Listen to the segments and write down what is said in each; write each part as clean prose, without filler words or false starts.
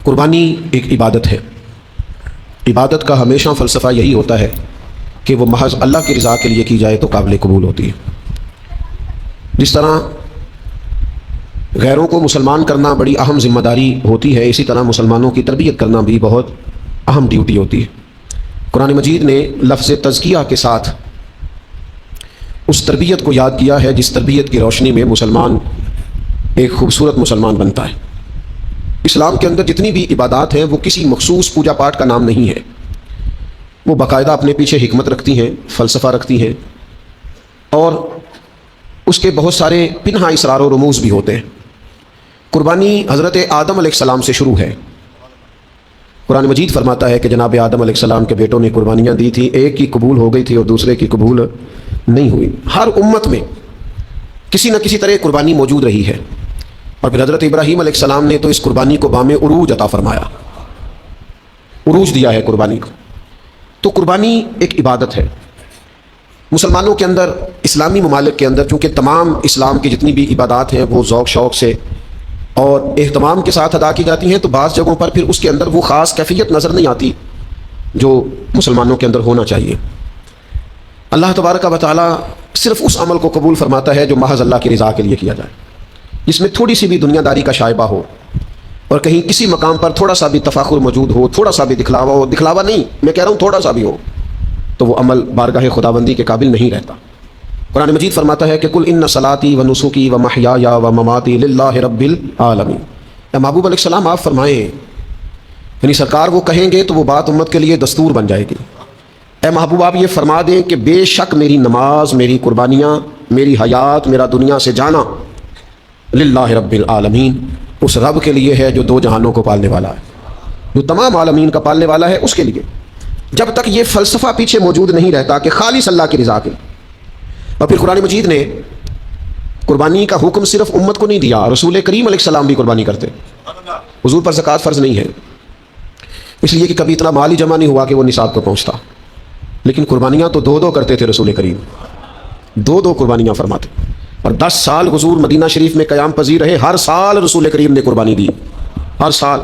قربانی ایک عبادت ہے۔ عبادت کا ہمیشہ فلسفہ یہی ہوتا ہے کہ وہ محض اللہ کی رضا کے لیے کی جائے تو قابل قبول ہوتی ہے۔ جس طرح غیروں کو مسلمان کرنا بڑی اہم ذمہ داری ہوتی ہے، اسی طرح مسلمانوں کی تربیت کرنا بھی بہت اہم ڈیوٹی ہوتی ہے۔ قرآن مجید نے لفظ تزکیہ کے ساتھ اس تربیت کو یاد کیا ہے جس تربیت کی روشنی میں مسلمان ایک خوبصورت مسلمان بنتا ہے۔ اسلام کے اندر جتنی بھی عبادات ہیں وہ کسی مخصوص پوجا پاٹ کا نام نہیں ہے، وہ باقاعدہ اپنے پیچھے حکمت رکھتی ہیں، فلسفہ رکھتی ہیں، اور اس کے بہت سارے پنہا اسرار و رموز بھی ہوتے ہیں۔ قربانی حضرت آدم علیہ السلام سے شروع ہے۔ قرآن مجید فرماتا ہے کہ جناب آدم علیہ السلام کے بیٹوں نے قربانیاں دی تھیں، ایک کی قبول ہو گئی تھی اور دوسرے کی قبول نہیں ہوئی۔ ہر امت میں کسی نہ کسی طرح قربانی موجود رہی ہے، اور پھر حضرت ابراہیم علیہ السلام نے تو اس قربانی کو بام عروج عطا فرمایا، عروج دیا ہے قربانی کو۔ تو قربانی ایک عبادت ہے۔ مسلمانوں کے اندر، اسلامی ممالک کے اندر، چونکہ تمام اسلام کی جتنی بھی عبادات ہیں وہ ذوق شوق سے اور اہتمام کے ساتھ ادا کی جاتی ہیں، تو بعض جگہوں پر پھر اس کے اندر وہ خاص کیفیت نظر نہیں آتی جو مسلمانوں کے اندر ہونا چاہیے۔ اللہ تبارک و تعالیٰ صرف اس عمل کو قبول فرماتا ہے جو محض اللہ کی رضا کے لیے کیا جائے، جس میں تھوڑی سی بھی دنیا داری کا شائبہ ہو، اور کہیں کسی مقام پر تھوڑا سا بھی تفاخر موجود ہو، تھوڑا سا بھی دکھلاوا ہو، دکھلاوا نہیں، میں کہہ رہا ہوں تھوڑا سا بھی ہو، تو وہ عمل بارگاہ خداوندی کے قابل نہیں رہتا۔ قرآن مجید فرماتا ہے کہ قل ان صلاتی و نسکی و محیای و مماتی للہ رب العالمین۔ اے محبوب علیہ السلام آپ فرمائیں، یعنی سرکار وہ کہیں گے تو وہ بات امت کے لیے دستور بن جائے گی۔ اے محبوب آپ یہ فرما دیں کہ بے شک میری نماز، میری قربانیاں، میری حیات، میرا دنیا سے جانا للہ رب العالمین، اس رب کے لیے ہے جو دو جہانوں کو پالنے والا ہے، جو تمام عالمین کا پالنے والا ہے، اس کے لیے۔ جب تک یہ فلسفہ پیچھے موجود نہیں رہتا کہ خالص اللہ کی رضا کے۔ اور پھر قرآن مجید نے قربانی کا حکم صرف امت کو نہیں دیا، رسول کریم علیہ السلام بھی قربانی کرتے۔ حضور پر زکوٰۃ فرض نہیں ہے، اس لیے کہ کبھی اتنا مال ہی جمع نہیں ہوا کہ وہ نصاب کو پہنچتا، لیکن قربانیاں تو دو کرتے تھے رسول کریم، دو قربانیاں فرماتے، اور 10 سال حضور مدینہ شریف میں قیام پذیر رہے، ہر سال رسول کریم نے قربانی دی، ہر سال۔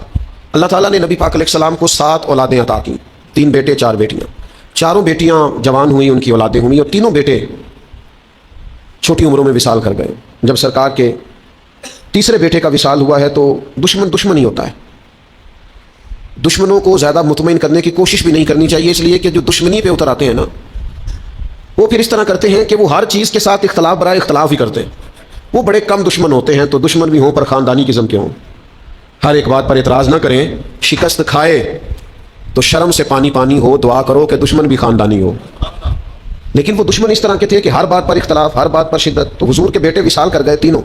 اللہ تعالیٰ نے نبی پاک علیہ السلام کو 7 اولادیں عطا کی، 3 بیٹے 4 بیٹیاں۔ چاروں بیٹیاں جوان ہوئیں، ان کی اولادیں ہوئیں، اور تینوں بیٹے چھوٹی عمروں میں وصال کر گئے۔ جب سرکار کے تیسرے بیٹے کا وصال ہوا ہے تو دشمن ہی ہوتا ہے، دشمنوں کو زیادہ مطمئن کرنے کی کوشش بھی نہیں کرنی چاہیے، اس لیے کہ جو دشمنی پہ اتر آتے ہیں نا، وہ پھر اس طرح کرتے ہیں کہ وہ ہر چیز کے ساتھ اختلاف برائے اختلاف ہی کرتے ہیں۔ وہ بڑے کم دشمن ہوتے ہیں، تو دشمن بھی ہوں پر خاندانی قسم کے ہوں، ہر ایک بات پر اعتراض نہ کریں، شکست کھائے تو شرم سے پانی ہو، دعا کرو کہ دشمن بھی خاندانی ہو۔ لیکن وہ دشمن اس طرح کے تھے کہ ہر بات پر اختلاف، ہر بات پر شدت۔ تو حضور کے بیٹے وصال کر گئے تینوں،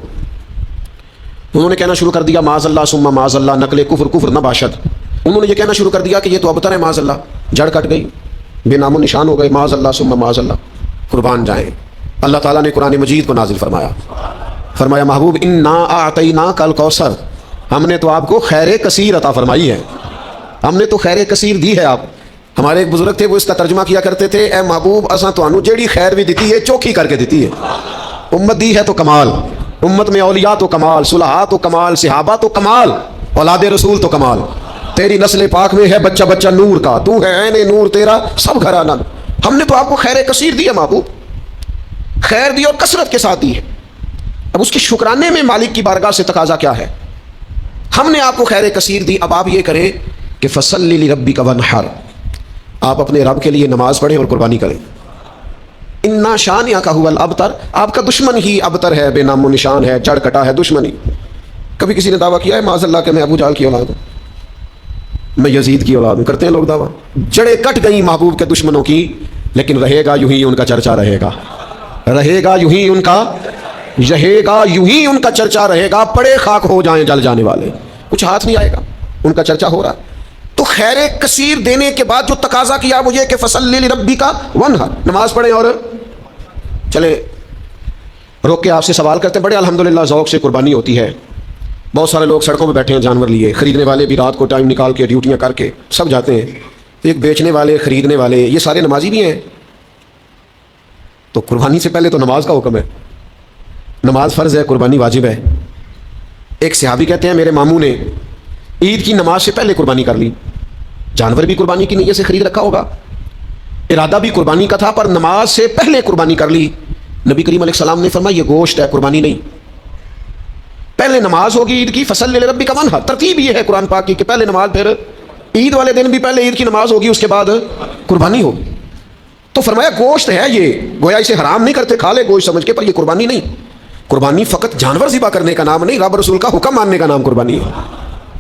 انہوں نے کہنا شروع کر دیا معاذ اللہ ثم معاذ اللہ، نقل کفر نہ باشد۔ انہوں نے یہ کہنا شروع کر دیا کہ یہ تو ابتر ہے، معاذ اللہ، جڑ کٹ گئی، بے نام و نشان ہو گئے، معاذ اللہ ثم معاذ اللہ، قربان جائیں۔ اللہ تعالیٰ نے قرآن مجید کو نازل فرمایا محبوب انا اعطیناک الکوثر، ہم نے تو آپ کو خیر کثیر عطا فرمائی ہے، ہم نے تو خیر کثیر دی ہے۔ آپ ہمارے ایک بزرگ تھے، وہ اس کا ترجمہ کیا کرتے تھے، اے محبوب اساں تو جیڑی خیر بھی دیتی ہے چوکھی کر کے دیتی ہے۔ امت دی ہے تو کمال، امت میں اولیاء تو کمال، صلحاء تو کمال، صحابہ تو کمال، اولاد رسول تو کمال۔ تیری نسل پاک میں ہے بچہ نور کا، تو ہے عین نور تیرا سب گھرانہ۔ ہم نے تو آپ کو خیر کثیر دی ہے محبوب، خیر دی اور کثرت کے ساتھ دی ہے۔ اب اس کے شکرانے میں مالک کی بارگاہ سے تقاضا کیا ہے؟ ہم نے آپ کو خیر کثیر دی، اب آپ یہ کریں کہ فصلی لربک وانحر، آپ اپنے رب کے لیے نماز پڑھیں اور قربانی کریں۔ انا شانئک ھو الابتر، آپ کا دشمن ہی ابتر ہے، بے نام و نشان ہے، جڑ کٹا ہے، دشمنی۔ کبھی کسی نے دعویٰ کیا ہے معاذ اللہ کہ میں ابو جہل کی اولاد ہوں، میں یزید کی اولاد ہوں؟ کرتے ہیں لوگ دعویٰ۔ جڑیں کٹ گئیں محبوب کے دشمنوں کی، لیکن رہے گا یوں ہی ان کا چرچا رہے گا، رہے گا یوں ہی ان کا، رہے گا یوں ہی ان کا چرچا رہے گا، پڑے خاک ہو جائیں جل جانے والے، کچھ ہاتھ نہیں آئے گا، ان کا چرچا ہو رہا۔ تو خیر کثیر دینے کے بعد جو تقاضا کیا وہ یہ کہ فصلی لربک وانحر، نماز پڑھیں اور چلے۔ روک کے آپ سے سوال کرتے ہیں، بڑے الحمدللہ ذوق سے قربانی ہوتی ہے، بہت سارے لوگ سڑکوں پہ بیٹھے ہیں جانور لیے، خریدنے والے بھی رات کو ٹائم نکال کے ڈیوٹیاں کر کے سب جاتے ہیں، ایک بیچنے والے، خریدنے والے، یہ سارے نمازی بھی ہیں۔ تو قربانی سے پہلے تو نماز کا حکم ہے، نماز فرض ہے، قربانی واجب ہے۔ ایک صحابی کہتے ہیں میرے ماموں نے عید کی نماز سے پہلے قربانی کر لی، جانور بھی قربانی کی نیت سے خرید رکھا ہوگا، ارادہ بھی قربانی کا تھا، پر نماز سے پہلے قربانی کر لی۔ نبی کریم علیہ السلام نے فرمایا یہ گوشت ہے، قربانی نہیں۔ پہلے نماز ہوگی عید کی، فصل لربک وانحر، ترتیب یہ ہے قرآن پاک کی کہ پہلے نماز، پھر عید والے دن بھی پہلے عید کی نماز ہوگی، اس کے بعد قربانی ہوگی۔ تو فرمایا گوشت ہے یہ، گویا اسے حرام نہیں کرتے، کھا لے گوشت سمجھ کے، پر یہ قربانی نہیں۔ قربانی فقط جانور ذبح کرنے کا نام نہیں، رب رسول کا حکم ماننے کا نام قربانی ہے۔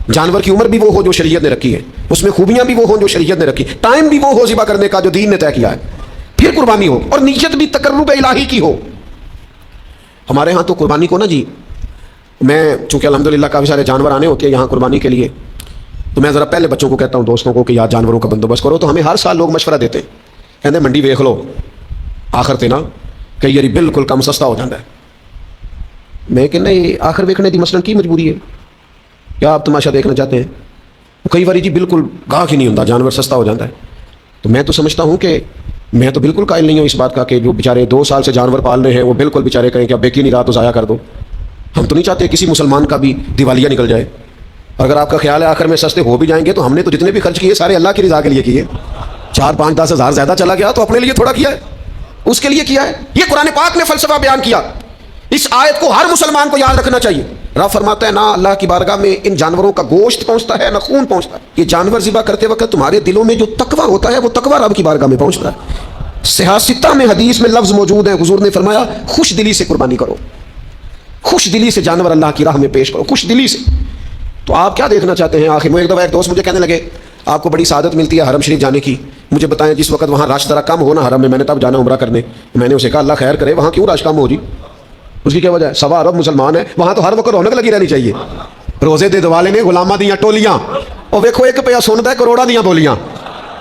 جانور کی عمر بھی وہ ہو جو شریعت نے رکھی ہے، اس میں خوبیاں بھی وہ ہوں جو شریعت نے رکھی، ٹائم بھی وہ ہو ذبح کرنے کا جو دین نے طے کیا ہے، پھر قربانی ہو، اور نیت بھی تقرب الہی کی ہو۔ ہمارے ہاں تو قربانی کو نا جی، میں چونکہ الحمدللہ کافی سارے جانور آنے ہوتے ہیں یہاں قربانی کے لیے، تو میں ذرا پہلے بچوں کو کہتا ہوں، دوستوں کو، کہ یار جانوروں کا بندوبست کرو، تو ہمیں ہر سال لوگ مشورہ دیتے ہیں، کہتے ہیں منڈی ویکھ لو آخر تے نا کئی یاری بالکل کم سستا ہو جاتا ہے۔ میں کہ نہیں، آخر ویکھنے دی مثلاً کی مجبوری ہے؟ کیا آپ تماشا دیکھنا چاہتے ہیں؟ کئی باری جی بالکل گاہک ہی نہیں ہوتا، جانور سستا ہو جاتا ہے۔ تو میں تو سمجھتا ہوں کہ میں تو بالکل قائل نہیں ہوں اس بات کا کہ جو بیچارے 2 سال سے جانور پال رہے ہیں وہ بالکل بیچارے کہیں کہ اب بیکی نہیں رہا تو ضائع کر دو۔ ہم تو نہیں چاہتے کسی مسلمان کا بھی دیوالیہ نکل جائے۔ اگر آپ کا خیال ہے آخر میں سستے ہو بھی جائیں گے، تو ہم نے تو جتنے بھی خرچ کیے سارے اللہ کی رضا کے لیے کیے۔ 4 5 10 ہزار زیادہ چلا گیا تو اپنے لیے تھوڑا کیا ہے، اس کے لیے کیا ہے۔ یہ قرآن پاک نے فلسفہ بیان کیا، اس آیت کو ہر مسلمان کو یاد رکھنا چاہیے۔ رب فرماتا ہے نہ اللہ کی بارگاہ میں ان جانوروں کا گوشت پہنچتا ہے نہ خون پہنچتا ہے، یہ جانور ذبح کرتے وقت تمہارے دلوں میں جو تقویٰ ہوتا ہے وہ تقویٰ رب کی بارگاہ میں پہنچتا ہے۔ صحیح 6 میں حدیث میں لفظ موجود ہے، حضور نے فرمایا خوش دلی سے قربانی کرو، خوش دلی سے جانور اللہ کی راہ میں پیش کرو، خوش دلی سے۔ تو آپ کیا دیکھنا چاہتے ہیں؟ آخر میں ایک دفعہ ایک دوست مجھے کہنے لگے آپ کو بڑی سعادت ملتی ہے حرم شریف جانے کی، مجھے بتائیں جس وقت وہاں رش ذرا کم ہو نا حرم میں، میں نے تب جانا عمرہ کرنے۔ میں نے اسے کہا اللہ خیر کرے، وہاں کیوں رش کم ہو جی؟ اس کی کیا وجہ ہے؟ 1.25 ارب مسلمان ہے، وہاں تو ہر وقت رونق لگی رہنی چاہیے۔ روزے دے دوالے نے غلامہ دیاں ٹولیاں، اور ویکھو ایک پیا سنتا ہے کروڑا دیاں بولیاں،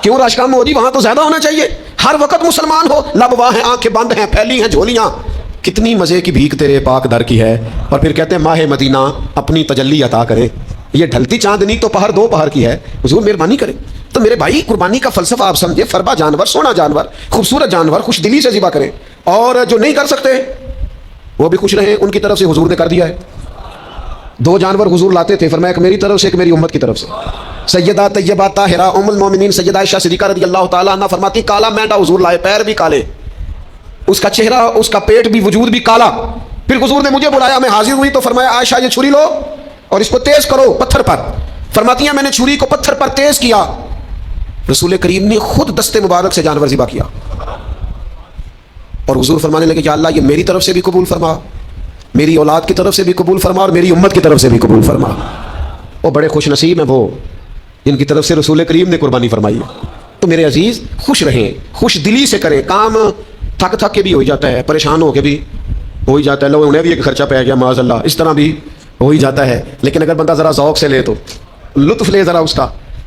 کیوں رش کم ہو جی؟ وہاں تو زیادہ ہونا چاہیے، ہر وقت مسلمان ہو، لب واہ ہیں، آنکھیں بند ہیں، پھیلی ہیں جھولیاں۔ کتنی مزے کی بھیک تیرے پاک در کی ہے، اور پھر کہتے ہیں ماہ مدینہ اپنی تجلی عطا کرے، یہ ڈھلتی چاندنی تو پہر 2 پہر کی ہے، حضور مہربانی کرے۔ تو میرے بھائی قربانی کا فلسفہ آپ سمجھے، فربا جانور، سونا جانور، خوبصورت جانور خوش دلی سے ذبح کریں، اور جو نہیں کر سکتے وہ بھی خوش رہیں، ان کی طرف سے حضور نے کر دیا ہے۔ 2 جانور حضور لاتے تھے، فرمایا ایک میری طرف سے ایک میری امت کی طرف سے۔ سیدہ طیبہ طاہرہ ام المومنین سیدہ عائشہ صدیقہ رضی اللہ تعالیٰ عنہ فرماتی کالا مینڈا حضور لائے، پیر بھی کالے، اس کا چہرہ، اس کا پیٹ بھی، وجود بھی کالا۔ پھر حضور نے مجھے بلایا، میں حاضر ہوئی تو فرمایا عائشہ یہ چھری لو اور اس کو تیز کرو پتھر پر۔ فرماتی ہیں میں نے چھری کو پتھر پر تیز کیا، رسول کریم نے خود دست مبارک سے جانور ذبح کیا، اور حضور فرمانے لگے یا اللہ یہ میری طرف سے بھی قبول فرما، میری اولاد کی طرف سے بھی قبول فرما، اور میری امت کی طرف سے بھی قبول فرما۔ وہ بڑے خوش نصیب ہیں وہ جن کی طرف سے رسول کریم نے قربانی فرمائی ہے۔ تو میرے عزیز خوش رہیں، خوش دلی سے کریں کام۔ تھک تھک کے بھی ہو جاتا ہے، پریشان ہو کے بھی ہو ہی جاتا ہے، لوگ انہیں بھی ایک خرچہ پہ گیا معاذ اللہ، اس طرح بھی ہو ہی جاتا ہے، لیکن اگر بندہ ذرا ذوق سے لے تو لطف لے، ذرا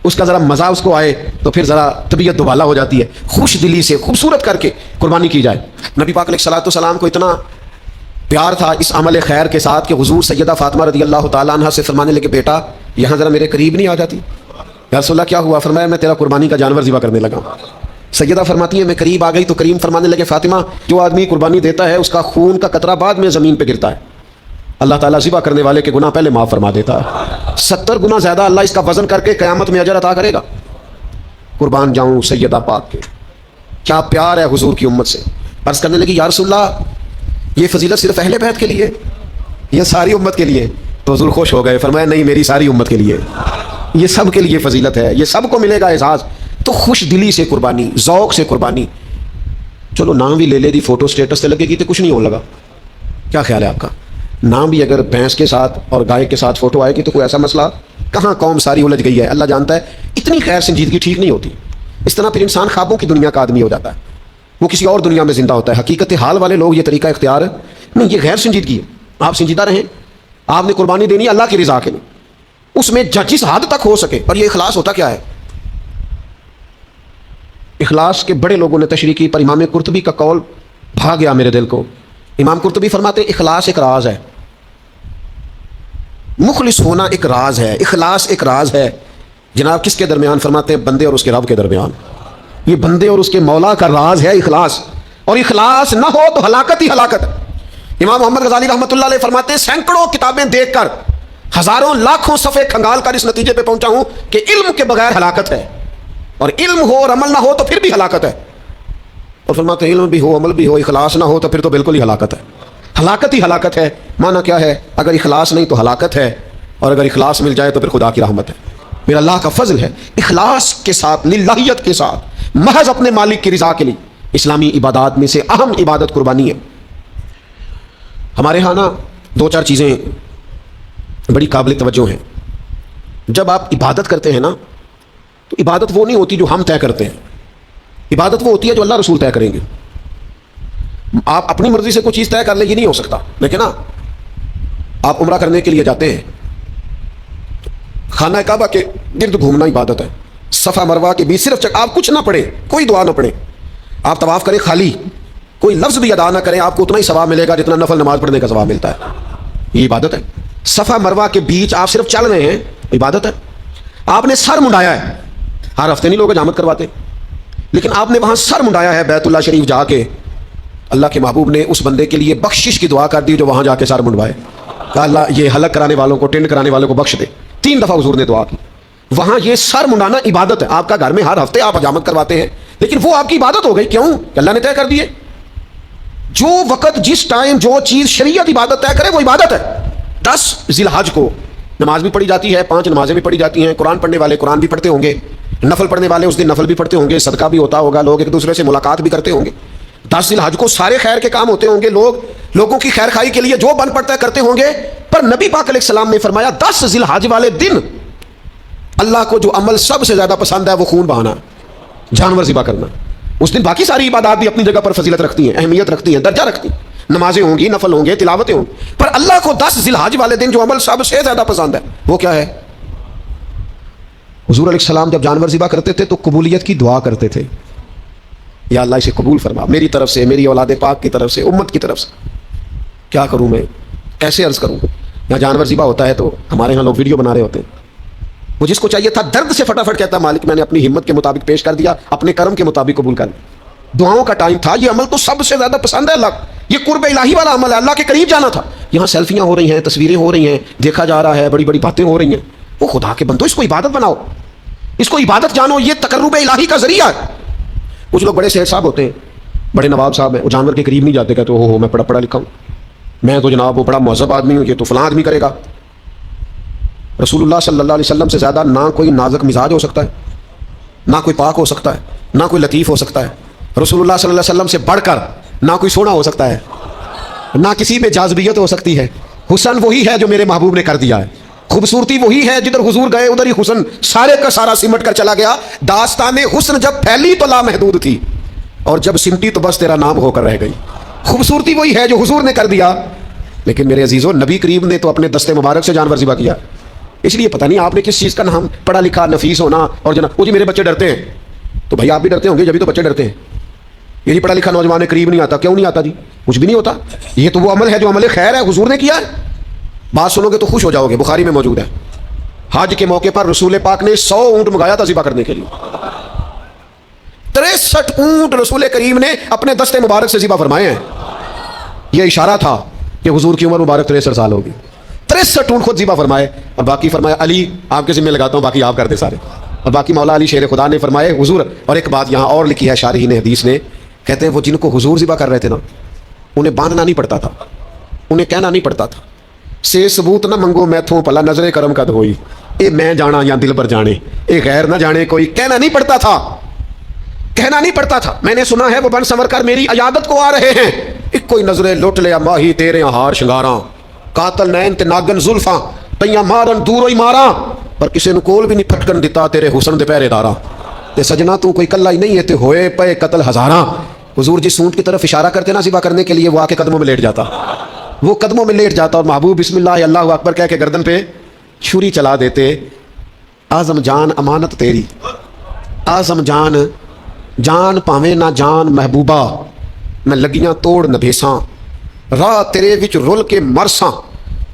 اس کا ذرا مزہ اس کو آئے، تو پھر ذرا طبیعت دوبالا ہو جاتی ہے۔ خوش دلی سے خوبصورت کر کے قربانی کی جائے۔ نبی پاک علیہ الصلوۃ والسلام کو اتنا پیار تھا اس عمل خیر کے ساتھ کہ حضور سیدہ فاطمہ رضی اللہ تعالیٰ عنہ سے فرمانے لگے بیٹا یہاں ذرا میرے قریب نہیں آ جاتی؟ یا رسول اللہ کیا ہوا؟ فرمایا میں تیرا قربانی کا جانور ذبح کرنے لگا۔ سیدہ فرماتی ہیں میں قریب آ گئی تو کریم فرمانے لگے فاطمہ جو آدمی قربانی دیتا ہے اس کا خون کا قطرہ بعد میں زمین پہ گرتا ہے، اللہ تعالیٰ ذبح کرنے والے کے گناہ پہلے معاف فرما دیتا ہے، 70 گنا زیادہ اللہ اس کا وزن کر کے قیامت میں اجر عطا کرے گا۔ قربان جاؤں سیدہ پاک کے، کیا پیار ہے حضور کی امت سے۔ عرض کرنے لگی یا رسول اللہ یہ فضیلت صرف اہل بیت کے لیے یا ساری امت کے لیے؟ تو حضور خوش ہو گئے، فرمایا نہیں میری ساری امت کے لیے، یہ سب کے لیے فضیلت ہے، یہ سب کو ملے گا اعزاز۔ تو خوش دلی سے قربانی، ذوق سے قربانی۔ چلو نام بھی لے لے دی، فوٹو سٹیٹس سے لگے گی تو کچھ نہیں ہونے لگا، کیا خیال ہے آپ کا؟ نام بھی اگر بھینس کے ساتھ اور گائے کے ساتھ فوٹو آئے گی تو کوئی ایسا مسئلہ کہاں، قوم ساری الجھ گئی ہے، اللہ جانتا ہے۔ اتنی خیر سنجیدگی ٹھیک نہیں ہوتی، اس طرح پھر انسان خوابوں کی دنیا کا آدمی ہو جاتا ہے، وہ کسی اور دنیا میں زندہ ہوتا ہے۔ حقیقت حال والے لوگ یہ طریقہ اختیار نہیں، یہ غیر سنجیدگی ہے۔ آپ سنجیدہ رہیں، آپ نے قربانی دینی اللہ کی رضا کے لیے، اس میں جس حد تک ہو سکے۔ اور یہ اخلاص ہوتا کیا ہے؟ اخلاص کے بڑے لوگوں نے تشریح کی، پر امام قرطبی کا قول بھا گیا میرے دل کو۔ امام قرطبی فرماتے ہیں اخلاص ایک راز ہے، مخلص ہونا ایک راز ہے، اخلاص ایک راز ہے۔ جناب کس کے درمیان؟ فرماتے ہیں بندے اور اس کے رب کے درمیان، یہ بندے اور اس کے مولا کا راز ہے اخلاص، اور اخلاص نہ ہو تو ہلاکت ہی ہلاکت ہے۔ امام محمد غزالی رحمۃ اللہ علیہ فرماتے ہیں سینکڑوں کتابیں دیکھ کر ہزاروں لاکھوں صفحے کھنگال کر اس نتیجے پہ پہنچا ہوں کہ علم کے بغیر ہلاکت ہے، اور علم ہو اور عمل نہ ہو تو پھر بھی ہلاکت ہے. اور فرماتے ہیں علم بھی ہو عمل بھی ہو اخلاص نہ ہو تو پھر تو بالکل ہی ہلاکت ہے. ہلاکت ہی ہلاکت ہے. معنی کیا ہے؟ اگر اخلاص نہیں تو ہلاکت ہے، اور اگر اخلاص مل جائے تو پھر خدا کی رحمت ہے. میرا اللہ کا فضل ہے، اخلاص کے ساتھ، للہیت کے ساتھ، محض اپنے مالک کی رضا کے لیے اسلامی عبادات میں سے اہم عبادت قربانی ہے. ہمارے ہاں نا دو چار چیزیں بڑی قابل توجہ ہیں. جب آپ عبادت کرتے ہیں نا تو عبادت وہ نہیں ہوتی جو ہم طے کرتے ہیں، عبادت وہ ہوتی ہے جو اللہ رسول طے کریں گے. آپ اپنی مرضی سے کوئی چیز طے کر لیں، یہ نہیں ہو سکتا. لیکن نا آپ عمرہ کرنے کے لیے جاتے ہیں، خانہ کعبہ کے گرد گھومنا عبادت ہے. صفا مروہ کے بیچ صرف آپ کچھ نہ پڑھیں، کوئی دعا نہ پڑھیں، آپ طواف کریں خالی، کوئی لفظ بھی ادا نہ کریں، آپ کو اتنا ہی ثواب ملے گا جتنا نفل نماز پڑھنے کا ثواب ملتا ہے. یہ عبادت ہے. صفا مروہ کے بیچ آپ صرف چل رہے ہیں، عبادت ہے. آپ نے سر منڈایا ہے، ہر ہفتے نہیں لوگ حجامت کرواتے، لیکن آپ نے وہاں سر منڈایا ہے بیت اللہ شریف جا کے، اللہ کے محبوب نے اس بندے کے لیے بخشش کی دعا کر دی جو وہاں جا کے سر منڈوائے. کہا اللہ یہ حلق کرانے والوں کو، ٹینڈ کرانے والوں کو بخش دے. 3 دفعہ حضور نے دعا کی. وہاں یہ سر منڈانا عبادت ہے. آپ کا گھر میں ہر ہفتے آپ حجامت کرواتے ہیں، لیکن وہ آپ کی عبادت ہو گئی. کیوں؟ کہ اللہ نے طے کر دیے. جو وقت جس ٹائم جو چیز شریعت عبادت طے کرے وہ عبادت ہے. 10 ذی الحج کو نماز بھی پڑھی جاتی ہے، 5 نمازیں بھی پڑھی جاتی ہیں، قرآن پڑھنے والے قرآن بھی پڑھتے ہوں گے، نفل پڑھنے والے اس دن نفل بھی پڑھتے ہوں گے، صدقہ بھی ہوتا ہوگا، لوگ ایک دوسرے سے ملاقات بھی کرتے ہوں گے. 10 ذی الحج کو سارے خیر کے کام ہوتے ہوں گے، لوگوں کی خیر خائی کے لیے جو بن پڑتا ہے کرتے ہوں گے. پر نبی پاک علیہ السلام نے فرمایا 10 ذی الحج والے دن اللہ کو جو عمل سب سے زیادہ پسند ہے وہ خون بہانا، جانور ذبح کرنا. اس دن باقی ساری عبادات بھی اپنی جگہ پر فضیلت رکھتی ہیں، اہمیت رکھتی ہیں، درجہ رکھتی ہیں، نمازیں ہوں گی، نفل ہوں گے، تلاوتیں ہوں گی. پر اللہ کو 10 ذی الحج والے دن جو عمل سب سے زیادہ پسند ہے وہ کیا ہے؟ حضور علیہ السلام جب جانور ذبح کرتے تھے تو قبولیت کی دعا کرتے تھے، یا اللہ اسے قبول فرما میری طرف سے، میری اولاد پاک کی طرف سے، امت کی طرف سے. کیا کروں میں، کیسے عرض کروں؟ یہاں جانور ذبح ہوتا ہے تو ہمارے یہاں لوگ ویڈیو بنا رہے ہوتے ہیں. وہ جس کو چاہیے تھا درد سے فٹافٹ کہتا مالک میں نے اپنی ہمت کے مطابق پیش کر دیا، اپنے کرم کے مطابق قبول کر لیا. دعاؤں کا ٹائم تھا، یہ عمل تو سب سے زیادہ پسند ہے اللہ، یہ قرب الہی والا عمل ہے، اللہ کے قریب جانا تھا. یہاں سیلفیاں ہو رہی ہیں، تصویریں ہو رہی ہیں، دیکھا جا رہا ہے، بڑی بڑی باتیں ہو رہی ہیں. وہ خدا کے بندو اس کو عبادت بناؤ، اس کو عبادت جانو، یہ تقرب الہی کا ذریعہ ہے. کچھ لوگ بڑے شیخ صاحب ہوتے ہیں، بڑے نواب صاحب ہیں، وہ جانور کے قریب نہیں جاتے، کہتے ہو میں پڑھا لکھا ہوں، میں تو جناب وہ بڑا مہذب آدمی ہوں، یہ تو فلاں آدمی کرے گا. رسول اللہ صلی اللہ علیہ وسلم سے زیادہ نہ کوئی نازک مزاج ہو سکتا ہے، نہ کوئی پاک ہو سکتا ہے، نہ کوئی لطیف ہو سکتا ہے. رسول اللہ صلی اللہ علیہ وسلم سے بڑھ کر نہ کوئی سونا ہو سکتا ہے، نہ کسی میں جاذبیت ہو سکتی ہے. حسن وہی ہے جو میرے محبوب نے کر دیا ہے، خوبصورتی وہی ہے، جدھر حضور گئے ادھر ہی حسن سارے کا سارا سمٹ کر چلا گیا. داستان حسن جب پھیلی تو لامحدود تھی، اور جب سمٹی تو بس تیرا نام ہو کر رہ گئی. خوبصورتی وہی ہے جو حضور نے کر دیا. لیکن میرے عزیزوں، نبی کریم نے تو اپنے دستے مبارک سے جانور ذبح کیا. اس لیے پتہ نہیں آپ نے کس چیز کا نام پڑھا لکھا نفیس ہونا اور جناب وہ جی میرے بچے ڈرتے ہیں، تو بھائی آپ بھی ڈرتے ہوں گے، جبھی تو بچے ڈرتے ہیں. یہ جی پڑھا لکھا نوجوان قریب نہیں آتا، کیوں نہیں آتا جی؟ کچھ بھی نہیں ہوتا. یہ تو وہ عمل ہے جو عمل خیر ہے، حضور نے کیا ہے. بات سنو گے تو خوش ہو جاؤ گے، بخاری میں موجود ہے. حج کے موقع پر رسول پاک نے 100 اونٹ منگایا تھا ذبح کرنے کے لیے. 63 اونٹ رسول کریم نے اپنے دستے مبارک سے ذبح فرمائے ہیں. یہ اشارہ تھا کہ حضور کی عمر مبارک 63 سال ہوگی. 63 اونٹ خود ذبح فرمائے، اور باقی فرمایا علی آپ کے ذمہ لگاتا ہوں، باقی آپ کر دے سارے. اور باقی مولا علی شیر خدا نے فرمائے حضور. اور ایک بات یہاں اور لکھی ہے شارحین حدیث نے، کہتے ہیں وہ جن کو حضور ذبح کر رہے تھے نا، انہیں باندھنا نہیں پڑتا تھا، انہیں کہنا نہیں پڑتا تھا سے ثبوت نہ منگو میتھوں پلا نظر کرم قد ہوئی، اے میں جانا یا دل پر جانے، اے غیر نہ جانے کوئی. کہنا نہیں پڑتا تھا، کہنا نہیں پڑتا تھا. میں نے سنا ہے وہ بن سنور کر میری عیادت کو آ رہے ہیں، ایک کوئی نظریں لوٹ لیا ماہی تیرے ہار شنگاراں، قاتل نین تے ناگن زلفاں تیاں مارن دوروں ہی ماراں، پر کسی نے کول بھی نہیں پھٹکن دیتا تیرے حسن دے پہرے داراں. تے سجنا تو کوئی کلا ہی نہیں ہے، تے ہوئے پے قتل ہزاراں. حضور جس اونٹ کی طرف اشارہ کرتے نا ذبح کرنے کے لیے، وہ آ کے قدموں میں لیٹ جاتا، وہ قدموں میں لیٹ جاتا، اور محبوب بسم اللہ اللہ اکبر کہہ کے گردن پہ چھری چلا دیتے. اعظم جان امانت تیری، اعظم جان جان پاویں نہ جان محبوبہ، میں لگیاں توڑ نہ بھیساں، راہ تیرے وچ رول کے مرساں،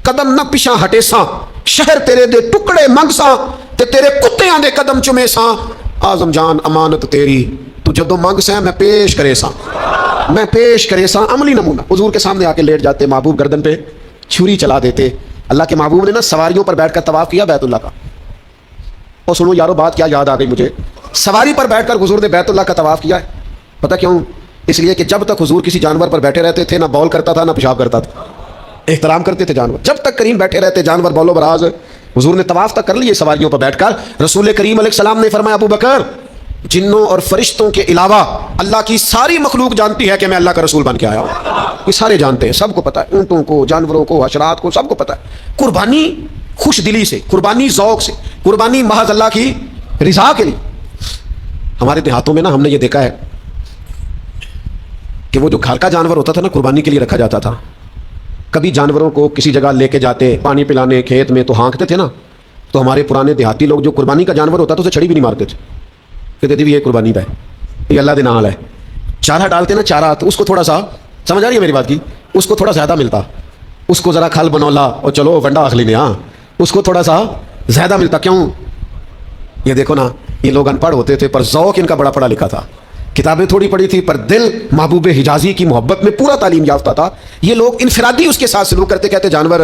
قدم نہ پیچھا ہٹے ساں، شہر تیرے دے ٹکڑے منگ ساں، تے تیرے کتیاں دے قدم چومے ساں. اعظم جان امانت تیری، تو جدو منگ سیں میں پیش کرے ساں، میں پیش کرے ساں. عملی نمونہ حضور کے سامنے آ کے لیٹ جاتے، محبوب گردن پہ چھری چلا دیتے. اللہ کے محبوب نے نا سواریوں پر بیٹھ کر طواف کیا بیت اللہ کا. اور سنو یارو بات کیا یاد آ گئی مجھے, سواری پر بیٹھ کر حضور نے بیت اللہ کا طواف کیا ہے. پتہ کیوں؟ اس لیے کہ جب تک حضور کسی جانور پر بیٹھے رہتے تھے نہ بول کرتا تھا نہ پیشاب کرتا تھا. احترام کرتے تھے جانور. جب تک کریم بیٹھے رہتے جانور بولو براز. حضور نے طواف تک کر لیے سواریوں پر بیٹھ کر. رسول کریم علیہ السلام نے فرمایا ابو بکر, جنوں اور فرشتوں کے علاوہ اللہ کی ساری مخلوق جانتی ہے کہ میں اللہ کا رسول بن کے آیا ہوں. یہ سارے جانتے ہیں, سب کو پتہ ہے, اونٹوں کو, جانوروں کو, حشرات کو, سب کو پتہ ہے. قربانی خوش دلی سے, قربانی ذوق سے, قربانی محض اللہ کی رضا کے لیے. ہمارے دیہاتوں میں نا ہم نے یہ دیکھا ہے کہ وہ جو گھر کا جانور ہوتا تھا نا قربانی کے لیے رکھا جاتا تھا. کبھی جانوروں کو کسی جگہ لے کے جاتے پانی پلانے کھیت میں تو ہانکتے تھے نا, تو ہمارے پرانے دیہاتی لوگ جو قربانی کا جانور ہوتا تھا اسے چھڑی بھی نہیں مارتے تھے. کہتے تھے یہ قربانی پہ یہ اللہ دے نال ہے. چارہ ڈالتے نا چارہ, تو اس کو تھوڑا سا, سمجھ آ رہی ہے میری بات کی, اس کو تھوڑا زیادہ ملتا. اس کو ذرا کھل بنولا اور چلو ونڈا آخ لینے, ہاں اس کو تھوڑا سا زیادہ ملتا. کیوں؟ یہ دیکھو نا, یہ لوگ ان پڑھ ہوتے تھے پر ذوق ان کا بڑا پڑھا لکھا تھا. کتابیں تھوڑی پڑھی تھی پر دل محبوب حجازی کی محبت میں پورا تعلیم یافتہ تھا. یہ لوگ انفرادی اس کے ساتھ سلوک کرتے, کہتے جانور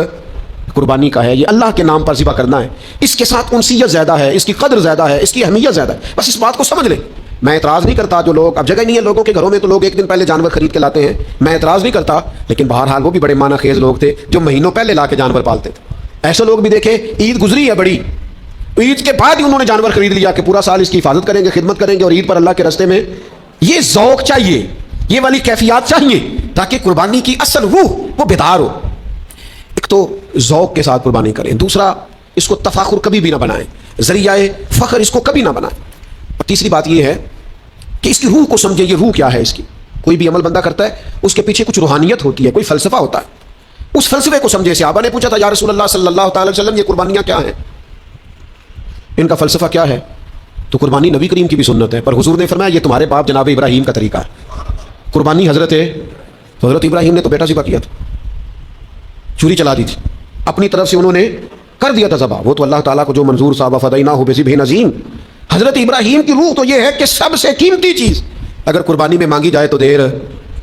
قربانی کا ہے, یہ اللہ کے نام پر ذبح کرنا ہے, اس کے ساتھ انسیت زیادہ ہے, اس کی قدر زیادہ ہے, اس کی اہمیت زیادہ ہے. بس اس بات کو سمجھ لیں. میں اعتراض نہیں کرتا جو لوگ, اب جگہ نہیں ہے لوگوں کے گھروں میں تو لوگ ایک دن پہلے جانور خرید کے لاتے ہیں, میں اعتراض نہیں کرتا, لیکن بہرحال وہ بھی بڑے معنی خیز لوگ تھے جو مہینوں پہلے لا کے جانور پالتے تھے. ایسے لوگ بھی دیکھے, عید گزری ہے بڑی, عید کے بعد ہی انہوں نے جانور خرید لیا کہ پورا سال اس کی حفاظت کریں گے, خدمت کریں گے, اور عید پر اللہ کے راستے میں. یہ ذوق چاہیے, یہ والی کیفیات چاہیے تاکہ قربانی کی اصل روح وہ بیدار ہو. ایک تو ذوق کے ساتھ قربانی کریں, دوسرا اس کو تفاخر کبھی بھی نہ بنائیں, ذریعہ فخر اس کو کبھی نہ بنائیں. اور تیسری بات یہ ہے کہ اس کی روح کو سمجھیں. یہ روح کیا ہے اس کی؟ کوئی بھی عمل بندہ کرتا ہے اس کے پیچھے کچھ روحانیت ہوتی ہے, کوئی فلسفہ ہوتا ہے, اس فلسفے کو سمجھے. صحابہ نے پوچھا تھا یا رسول اللہ صلی اللہ تعالی وسلم یہ قربانیاں کیا ہیں, ان کا فلسفہ کیا ہے؟ تو قربانی نبی کریم کی بھی سنت ہے, پر حضور نے فرمایا یہ تمہارے باپ جناب ابراہیم کا طریقہ ہے. قربانی حضرت ابراہیم نے تو بیٹا ذبح کیا تھا, چوری چلا دی تھی, اپنی طرف سے انہوں نے کر دیا تھا ذبح. وہ تو اللہ تعالیٰ کو جو منظور صاحب فدیناہ بذبح عظیم. حضرت ابراہیم کی روح تو یہ ہے کہ سب سے قیمتی چیز اگر قربانی میں مانگی جائے تو دیر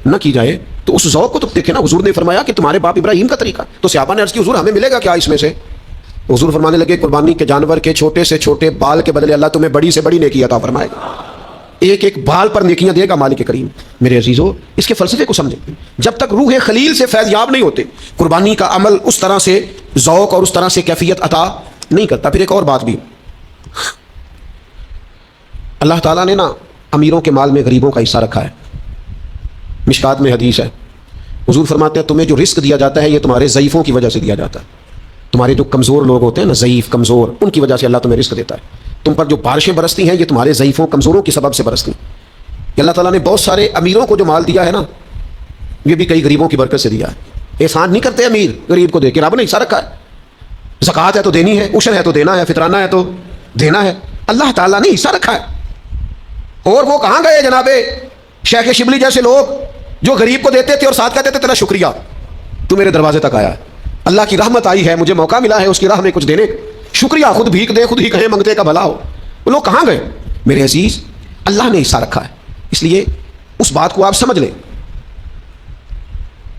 نہ کی جائے. تو اس ذوق کو تو دیکھیں نا, حضور نے فرمایا کہ تمہارے باپ ابراہیم کا طریقہ. تو صحابہ نے عرض کی حضور ہمیں ملے گا کیا اس میں سے؟ حضور فرمانے لگے قربانی کے جانور کے چھوٹے سے چھوٹے بال کے بدلے اللہ تمہیں بڑی سے بڑی نیکی عطا فرمائے گا. ایک ایک بال پر نیکیاں دے گا مالک کریم. میرے عزیزو, اس کے فلسفے کو سمجھیں. جب تک روح خلیل سے فیض یاب نہیں ہوتے قربانی کا عمل اس طرح سے ذوق اور اس طرح سے کیفیت عطا نہیں کرتا. پھر ایک اور بات بھی, اللہ تعالیٰ نے نا امیروں کے مال میں غریبوں کا حصہ رکھا ہے. مشکات میں حدیث ہے, حضور فرماتے ہیں تمہیں جو رزق دیا جاتا ہے یہ تمہارے ضعیفوں کی وجہ سے دیا جاتا ہے. تمہارے جو کمزور لوگ ہوتے ہیں نا, ضعیف کمزور, ان کی وجہ سے اللہ تمہیں رزق دیتا ہے. تم پر جو بارشیں برستی ہیں یہ تمہارے ضعیفوں کمزوروں کی سبب سے برستی ہیں. اللہ تعالیٰ نے بہت سارے امیروں کو جو مال دیا ہے نا, یہ بھی کئی غریبوں کی برکت سے دیا ہے. احسان نہیں کرتے امیر غریب کو دے کے, رب نے حصہ رکھا ہے. زکوٰۃ ہے تو دینی ہے, عشر ہے تو دینا ہے, فطرانہ ہے تو دینا ہے. اللہ تعالیٰ نے حصہ رکھا ہے. اور وہ کہاں گئے جناب شیخ شبلی جیسے لوگ جو غریب کو دیتے تھے اور ساتھ کہتے تھے تیرا شکریہ, تو میرے دروازے تک آیا ہے, اللہ کی رحمت آئی ہے, مجھے موقع ملا ہے اس کی راہ میں کچھ دینے, شکریہ, خود بھیک دے خود ہی کہیں منگتے کا بھلا ہو. وہ لوگ کہاں گئے؟ میرے عزیز, اللہ نے حصہ رکھا ہے. اس لیے اس بات کو آپ سمجھ لیں.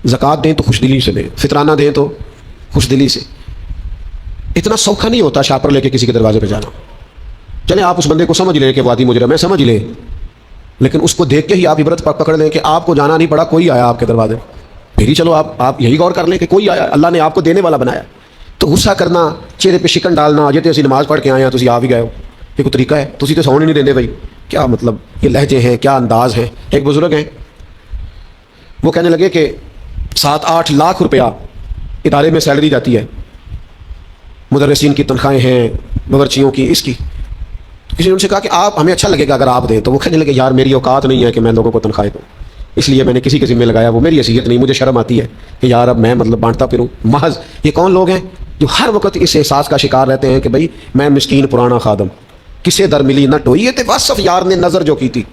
زکوٰۃ دیں تو خوش دلی سے دیں, فطرانہ دیں تو خوش دلی سے. اتنا سوکھا نہیں ہوتا شاپر لے کے کسی کے دروازے پہ جانا. چلیں آپ اس بندے کو سمجھ لیں کہ وادی مجرم ہے, سمجھ لیں, لیکن اس کو دیکھ کے ہی آپ عبرت پکڑ لیں کہ آپ کو جانا نہیں پڑا, کوئی آیا آپ کے دروازے. پھر ہی چلو آپ یہی غور کر لیں کہ کوئی آیا, اللہ نے آپ کو دینے والا بنایا. تو غصہ کرنا, چہرے پہ شکن ڈالنا, یہ تو اسی نماز پڑھ کے آئے ہیں تو آ بھی گئے ہو, یہ کوئی طریقہ ہے؟ تو سون ہی نہیں دیندے بھائی, کیا مطلب, یہ لہجے ہیں, کیا انداز ہیں. ایک بزرگ ہیں, وہ کہنے لگے کہ 7-8 لاکھ روپیہ ادارے میں سیلری جاتی ہے, مدرسین کی تنخواہیں ہیں, باورچیوں کی, اس کی. کسی نے ان سے کہا کہ آپ, ہمیں اچھا لگے گا اگر آپ دیں. تو وہ کہنے لگے یار میری اوقات نہیں ہے کہ میں لوگوں کو تنخواہیں دوں, اس لیے میں نے کسی کے ذمہ لگایا, وہ میری حیثیت نہیں, مجھے شرم آتی ہے کہ یار اب میں مطلب بانٹتا پھروں. محض یہ کون لوگ ہیں جو ہر وقت اس احساس کا شکار رہتے ہیں کہ بھائی میں مسکین پرانا خادم, کسے در ملی نہ ٹوئی. تے واصف یار نے نظر جو کی تھی,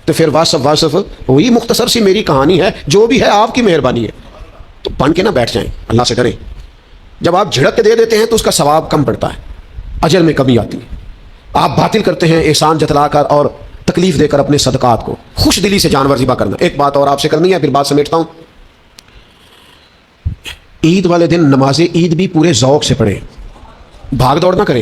تو پھر واصف وہی مختصر سی میری کہانی ہے, جو بھی ہے آپ کی مہربانی ہے. تو بن کے نہ بیٹھ جائیں, اللہ سے ڈریں. جب آپ جھڑک کے دے دیتے ہیں تو اس کا ثواب کم پڑتا ہے, اجر میں کمی آتی ہے. آپ باطل کرتے ہیں احسان جتلا کر اور تکلیف دے کر اپنے صدقات کو. خوش دلی سے جانور ذبح کرنا. ایک بات اور آپ سے کرنی ہے, پھر بات سمیٹتا ہوں. عید والے دن نماز عید بھی پورے ذوق سے پڑھیں، بھاگ دوڑ نہ کریں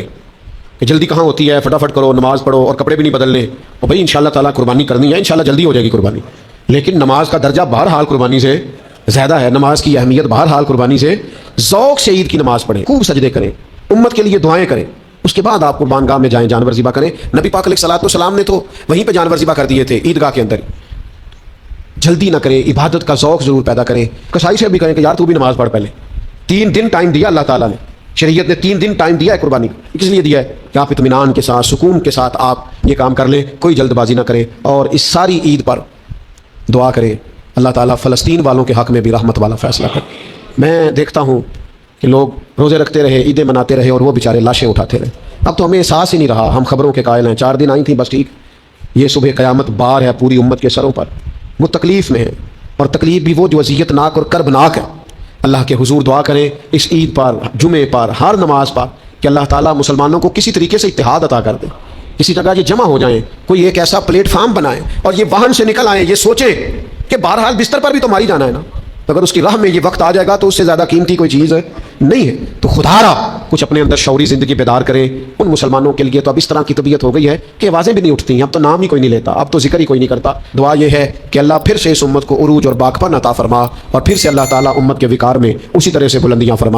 کہ جلدی کہاں ہوتی ہے، فٹافٹ کرو، نماز پڑھو اور کپڑے بھی نہیں بدلنے، اور بھائی انشاءاللہ تعالیٰ قربانی کرنی ہے، انشاءاللہ جلدی ہو جائے گی قربانی، لیکن نماز کا درجہ بہرحال قربانی سے زیادہ ہے، نماز کی اہمیت بہرحال قربانی سے، ذوق سے عید کی نماز پڑھیں، خوب سجدے کریں، امت کے لیے دعائیں کریں، اس کے بعد آپ قربان گاہ میں جائیں، جانور ذبح کریں۔ نبی پاک علیہ الصلوۃ والسلام نے تو وہیں پہ جانور ذبح کر دیے تھے عیدگاہ کے اندر۔ جلدی نہ کریں، عبادت کا ذوق ضرور پیدا کریں، کسائی سے بھی کہیں کہ یار تو بھی نماز پڑھ پہلے۔ 3 دن ٹائم دیا اللہ تعالیٰ نے، شریعت نے 3 دن ٹائم دیا ہے قربانی کا، کس لیے دیا ہے کہ آپ اطمینان کے ساتھ، سکون کے ساتھ آپ یہ کام کر لیں، کوئی جلد بازی نہ کریں، اور اس ساری عید پر دعا کریں اللہ تعالیٰ فلسطین والوں کے حق میں بھی رحمت والا فیصلہ کرے۔ میں دیکھتا ہوں کہ لوگ روزے رکھتے رہے، عیدیں مناتے رہے، اور وہ بیچارے لاشیں اٹھاتے رہے۔ اب تو ہمیں احساس ہی نہیں رہا، ہم خبروں کے قائل ہیں، 4 دن آئی تھیں بس ٹھیک، یہ صبح قیامت بار ہے پوری امت کے سروں پر، وہ تکلیف میں ہے، اور تکلیف بھی وہ جو اذیت ناک اور کربناک ہے۔ اللہ کے حضور دعا کریں اس عید پر، جمعے پر، ہر نماز پر، کہ اللہ تعالیٰ مسلمانوں کو کسی طریقے سے اتحاد عطا کر دے، کسی جگہ یہ جمع ہو جائیں، کوئی ایک ایسا پلیٹ فارم بنائیں، اور یہ واہن سے نکل آئیں، یہ سوچیں کہ بہرحال بستر پر بھی تو ماری جانا ہے نا، تو اگر اس کی راہ میں یہ وقت آ جائے گا تو اس سے زیادہ قیمتی کوئی چیز نہیں ہے۔ تو خدا را کچھ اپنے اندر شعوری زندگی بیدار کریں۔ ان مسلمانوں کے لیے تو اب اس طرح کی طبیعت ہو گئی ہے کہ آوازیں بھی نہیں اٹھتی ہیں، اب تو نام ہی کوئی نہیں لیتا، اب تو ذکر ہی کوئی نہیں کرتا۔ دعا یہ ہے کہ اللہ پھر سے اس امت کو عروج اور باغپن عطا فرما، اور پھر سے اللہ تعالیٰ امت کے وقار میں اسی طرح سے بلندیاں فرما۔